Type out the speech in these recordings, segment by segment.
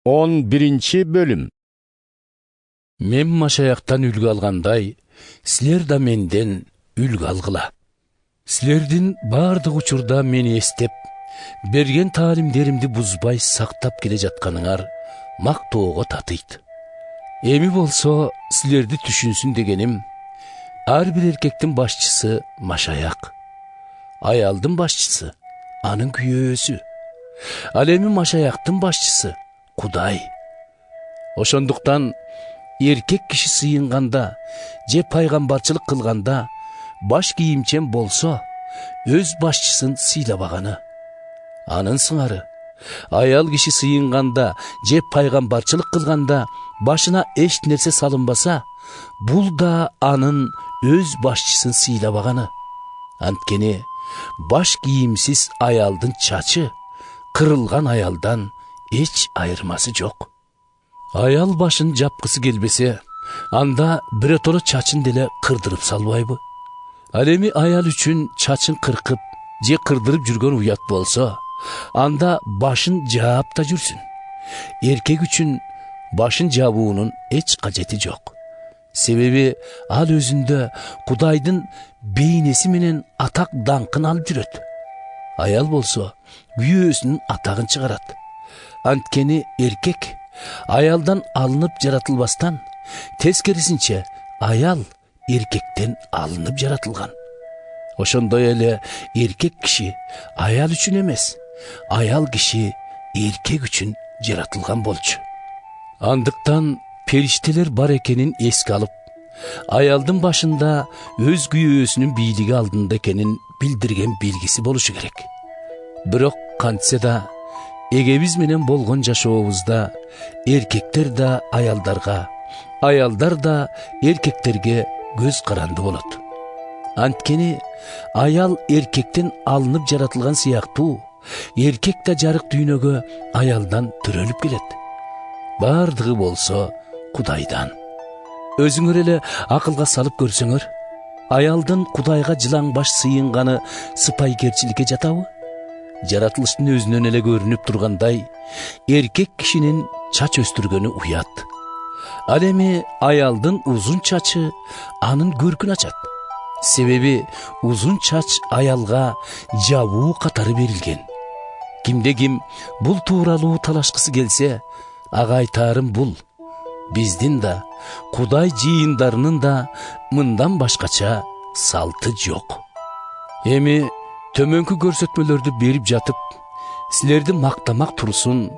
11 bölüm. Men maşayактан үлgü algандай, силер да менден үлgü algıla. Силердин бардык учурда мени эстеп, берген таалимдеримди бузбай сактап келе жатканыңар мактоого татыйт. Эми болсо, силерди түшүнсүн дегеним, ар бир эркектин башчысы машаяк. Аялдын башчысы анын күйөөсү. Ал эми машаяктын башчысы Кудай. Ошондуктан эркек киши сыйынганда же пайгамбарчылык кылганда баш кийимчен болсо, өз башчысын сыйлабаганы. Анын сыңары, аял киши сыйынганда же пайгамбарчылык кылганда башына эч нерсе салынбаса, бул да анын өз башчысын сыйлабаганы. Анткени баш кийимсиз аялдын чачы кырылган аялдан эч айырмасы жок. Аял башын жапкысы келбесе, анда биротоло чачын деле кырдырып салбайбы? Ал эми аял үчүн чачын кыркып же кырдырып жүргөн уят болсо, анда башын жаап да жүрсүн. Эркек үчүн башын жабуунун эч кажети жок. Себеби ал өзүндө Кудайдын бейнеси менен атак даңкын алып жүрөт. Аял болсо күйөөсүнүн атагын чыгарат. Анткени эркек аялдан алынып жаратылбастан, тескерисинче аял эркектен алынып жаратылган. Ошондой эле эркек киши аял үчүн эмес, аял киши эркек үчүн жаратылган болчу. Андыктан периштелер бар экенин эске алып, аялдын башында өз күйөөсүнүн бийлиги алдында экенин билдирген белгиси болушу керек. Бирок кантсе да эгебиз менен болгон жашообузда эркектер да аялдарга, аялдар да эркектерге көз каранды болот. Анткени аял эркектен алынып жаратылган сыяктуу, эркек да жарык дүйнөгө аялдан төрөлүп келет. Бардыгы болсо Кудайдан. Өзүңөр эле акылга салып көрсөңөр, аялдын Кудайга жылаң баш сыйынганы сыпайкерчиликке жатабы? Жаратылыштын өзүнөн эле көрүнүп тургандай, эркек кишинин чач өстүргөнү уят. Ал эми аялдын узун чачы анын көркүн ачат. Себеби узун чач аялга жабуу катары берилген. Кимде ким бул тууралуу талашкысы келсе, ага айтарым бул: биздин да, Кудай жыйындарынын да мындан башкача салты жок. Эми төмөнкү көрсөтмөлөрдү берип жатып, силерди мактамак турсун,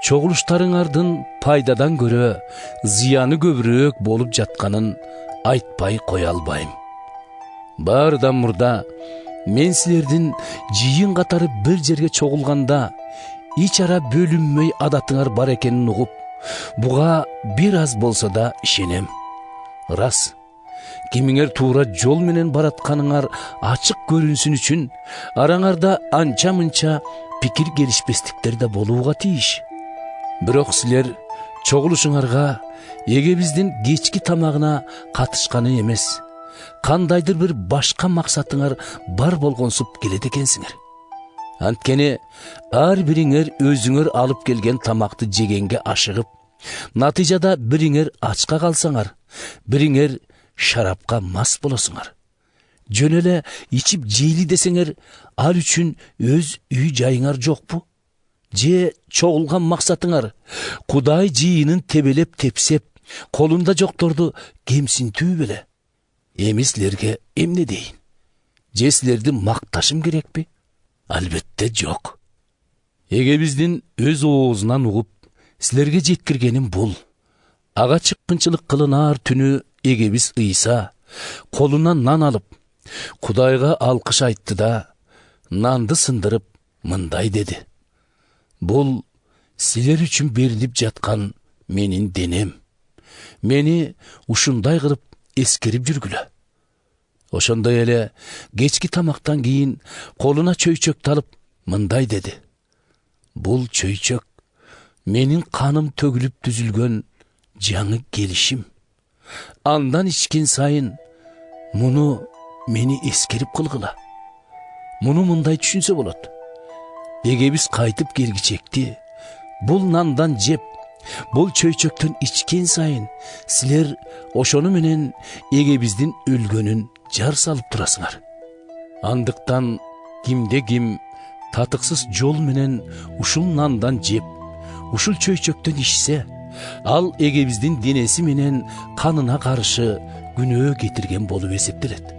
чогулуштарыңардын пайдадан көрө зыяны көбүрөөк болуп жатканын айтпай кое албайм. Баардан мурда мен силердин жыйын катары бир жерге чогулганда ич ара бөлүнмөй адатыңар бар экенин угуп, буга бир аз болсо да ишенем. Рас, кимиңер туура жол менен баратканыңар ачык көрүнсүн үчүн араңарда анча-мынча пикир келишпестиктер да болууга тийиш. Бирок силер чогулушуңарга эгебиздин кечки тамагына катышканы эмес, кандайдыр бир башка максатыңар бар болгонсуп келет экенсиңер. Анткени ар бириңер өзүңөр алып келген тамакты жегенге ашыгып, натыйжада бириңер ачка калсаңар, бириңер шарапка мас болосуңар. Жөн эле ичип жейли десеңер, ал үчүн өз үй жайыңар жокпу? Же чогулган максатыңар Кудай жыйынын тебелеп тепсеп, колунда жокторду кемсинтүү беле? Эми силерге эмне дейин? Же силерди макташым керекпи? Албетте жок. Эгебиздин өз оозунан угуп, силерге жеткиргеним бул: ага чыккынчылык кылынаар түнү эгебиз Ыйса колунан нан алып, Кудайга алкыш айтты да, нанды сындырып мындай деди: бул силер үчүн берилип жаткан менин денем. Мени ушундай кылып эскерип жүргүлө. Ошондой эле кечки тамактан кийин колуна чөйчөктү алып мындай деди: бул чөйчөк менин каным төгүлүп түзүлгөн жаңы келишим. Андан ичкен сайын муну мени эскерип кылгыла. Муну мындай түшүнсө болот: эгебиз кайтып келгичекти бул нандан жеп Бул чөйчөктөн ичкен сайын силер ошону менен эгебиздин өлгөнүн жар салып турасыңар. Андыктан кимде ким татыксыз жол менен ушул нандан жеп, ушул чөйчөктөн ичсе, ал эгебиздин денеси менен канына каршы күнөө кетирген болуп эсептелет.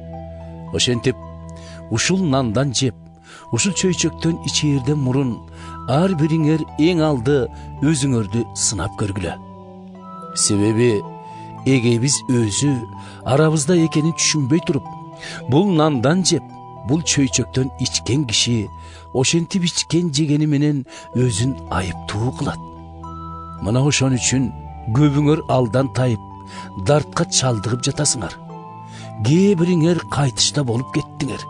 Ошентип, ушул нандан жеп, ушул чөйчөктөн ичээрден мурун ар бириңер эң алды өзүңөрдү сынап көргүлө. Себеби эгебиз өзү арабызда экенин түшүнбөй туруп, бул нандан жеп, бул чөйчөктөн ичкен киши ошентип ичкен жегени менен өзүн айыптуу кылат. Мына ошон үчүн көбүңөр алдан тайып, дартка чалдыгып жатасыңар. Кээ бириңер кайтышта болуп кеттиңер.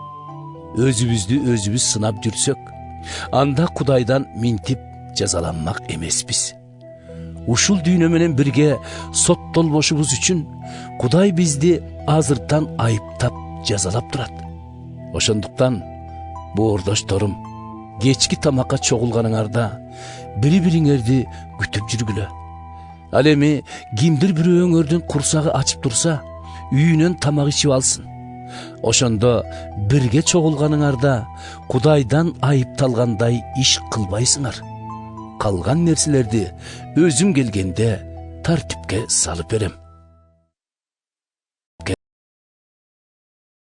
Өзүбүздү өзүбүз сынап жүрсөк, анда Кудайдан минтип жазаланмак эмеспиз. Ушул дүйнө менен бирге соттолбошубуз үчүн Кудай бизди азыртан айыптап жазалап турат. Ошондуктан, боордошторум, кечки тамакка чогулганыңарда бири-бириңерди күтүп жүргүлө. Ал эми кимдир бирөөңөрдүн курсагы ачып турса, үйүнөн тамак ичип алсын. Ошондо бирге чогулганыңарда Кудайдан айыпталгандай иш кылбайсыңар. Калган нерселерди өзүм келгенде тартипке салып берем.